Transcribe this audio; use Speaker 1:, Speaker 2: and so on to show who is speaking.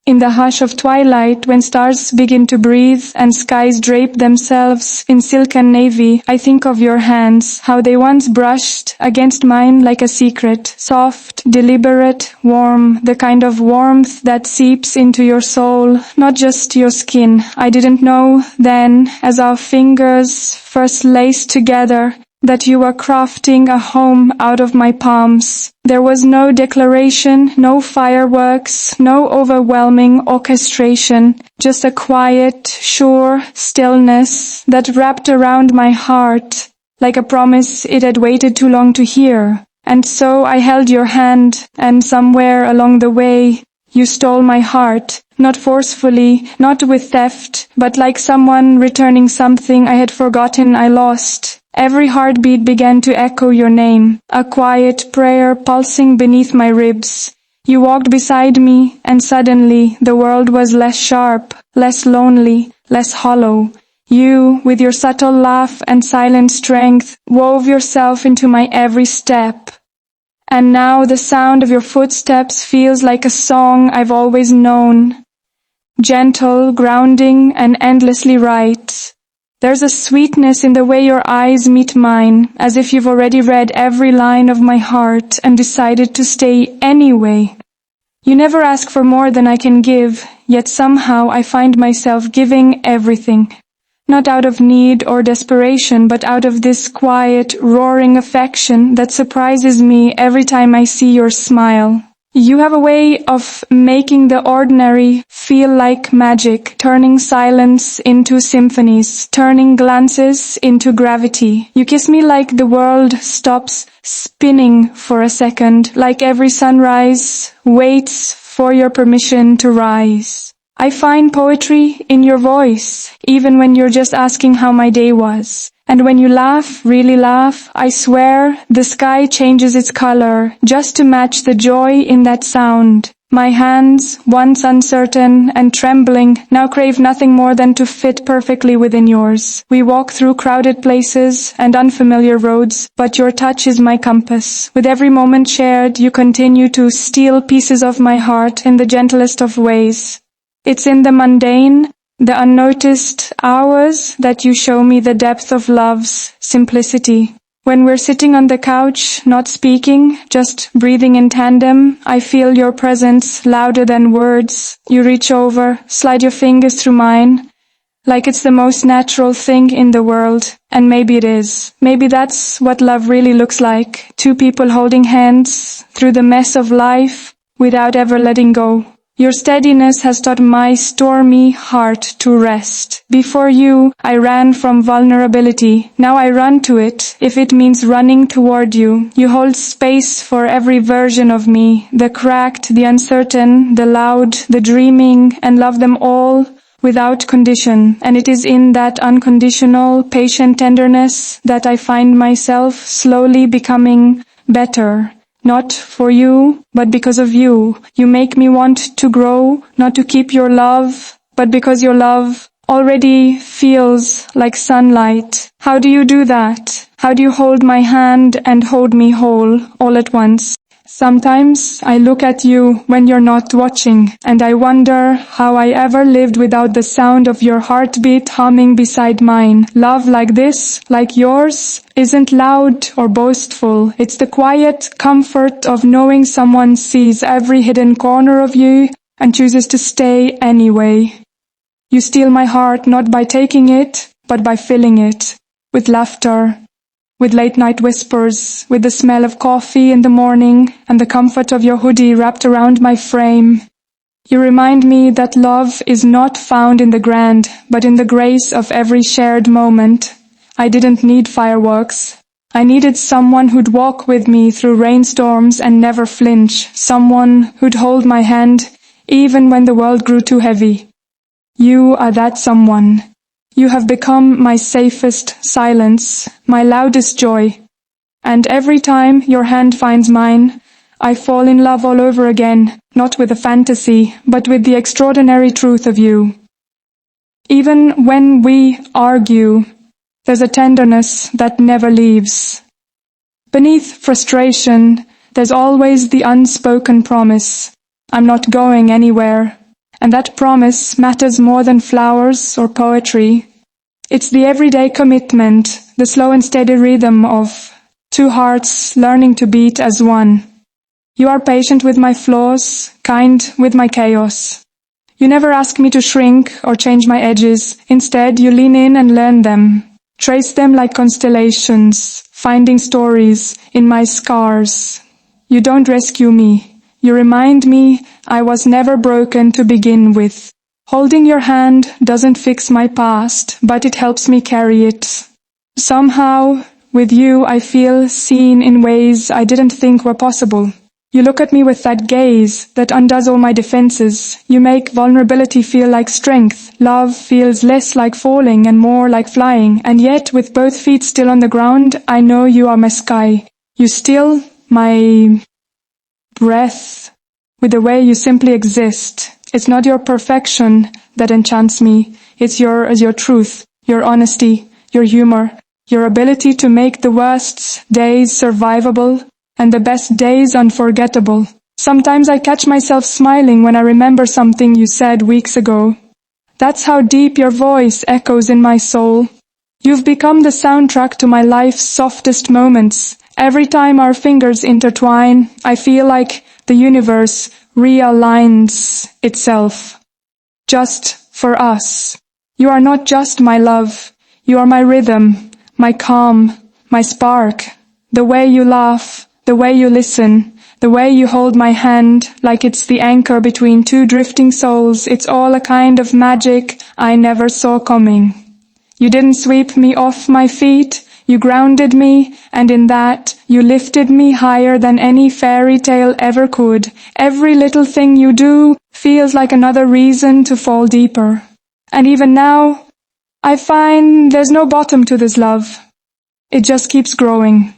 Speaker 1: In the hush of twilight, when stars begin to breathe and skies drape themselves in silk and navy, I think of your hands, how they once brushed against mine like a secret, soft, deliberate, warm, the kind of warmth that seeps into your soul, not just your skin. I didn't know then, as our fingers first laced together, that you were crafting a home out of my palms. There was no declaration, no fireworks, no overwhelming orchestration, just a quiet, sure stillness that wrapped around my heart, like a promise it had waited too long to hear. And so I held your hand, and somewhere along the way, you stole my heart, not forcefully, not with theft, but like someone returning something I had forgotten I lost. Every heartbeat began to echo your name, a quiet prayer pulsing beneath my ribs. You walked beside me, and suddenly the world was less sharp, less lonely, less hollow. You, with your subtle laugh and silent strength, wove yourself into my every step. And now the sound of your footsteps feels like a song I've always known. Gentle, grounding, and endlessly right. There's a sweetness in the way your eyes meet mine, as if you've already read every line of my heart and decided to stay anyway. You never ask for more than I can give, yet somehow I find myself giving everything. Not out of need or desperation, but out of this quiet, roaring affection that surprises me every time I see your smile. You have a way of making the ordinary feel like magic, turning silence into symphonies, turning glances into gravity. You kiss me like the world stops spinning for a second, like every sunrise waits for your permission to rise. I find poetry in your voice, even when you're just asking how my day was. And when you laugh, really laugh, I swear the sky changes its color just to match the joy in that sound. My hands, once uncertain and trembling, now crave nothing more than to fit perfectly within yours. We walk through crowded places and unfamiliar roads, but your touch is my compass. With every moment shared, you continue to steal pieces of my heart in the gentlest of ways. It's in the mundane, the unnoticed hours that you show me the depth of love's simplicity. When we're sitting on the couch, not speaking, just breathing in tandem, I feel your presence louder than words. You reach over, slide your fingers through mine, like it's the most natural thing in the world. And maybe it is. Maybe that's what love really looks like. Two people holding hands through the mess of life without ever letting go. Your steadiness has taught my stormy heart to rest. Before you, I ran from vulnerability. Now I run to it, if it means running toward you. You hold space for every version of me, the cracked, the uncertain, the loud, the dreaming, and love them all without condition. And it is in that unconditional, patient tenderness that I find myself slowly becoming better. Not for you, but because of you. You make me want to grow, not to keep your love, but because your love already feels like sunlight. How do you do that? How do you hold my hand and hold me whole all at once? Sometimes I look at you when you're not watching, and I wonder how I ever lived without the sound of your heartbeat humming beside mine. Love like this, like yours, isn't loud or boastful. It's the quiet comfort of knowing someone sees every hidden corner of you and chooses to stay anyway. You steal my heart not by taking it, but by filling it with laughter, with late-night whispers, with the smell of coffee in the morning and the comfort of your hoodie wrapped around my frame. You remind me that love is not found in the grand, but in the grace of every shared moment. I didn't need fireworks. I needed someone who'd walk with me through rainstorms and never flinch, someone who'd hold my hand even when the world grew too heavy. You are that someone. You have become my safest silence, my loudest joy. And every time your hand finds mine, I fall in love all over again, not with a fantasy, but with the extraordinary truth of you. Even when we argue, there's a tenderness that never leaves. Beneath frustration, there's always the unspoken promise. I'm not going anywhere. and that promise matters more than flowers or poetry. It's the everyday commitment, the slow and steady rhythm of two hearts learning to beat as one. You are patient with my flaws, kind with my chaos. You never ask me to shrink or change my edges. Instead, you lean in and learn them. Trace them like constellations, finding stories in my scars. You don't rescue me. You remind me I was never broken to begin with. Holding your hand doesn't fix my past, but it helps me carry it. Somehow, with you, I feel seen in ways I didn't think were possible. You look at me with that gaze that undoes all my defenses. You make vulnerability feel like strength. Love feels less like falling and more like flying. And yet, with both feet still on the ground, I know you are my sky. You still my breath with the way you simply exist. It's not your perfection that enchants me. It's your truth, your honesty, your humor, your ability to make the worst days survivable and the best days unforgettable. Sometimes I catch myself smiling when I remember something you said weeks ago. That's how deep your voice echoes in my soul. You've become the soundtrack to my life's softest moments. Every time our fingers intertwine, I feel like the universe realigns itself. Just for us. You are not just my love. You are my rhythm, my calm, my spark. The way you laugh, the way you listen, the way you hold my hand like it's the anchor between two drifting souls. It's all a kind of magic I never saw coming. You didn't sweep me off my feet. You grounded me, and in that, you lifted me higher than any fairy tale ever could. Every little thing you do feels like another reason to fall deeper. And even now, I find there's no bottom to this love. It just keeps growing.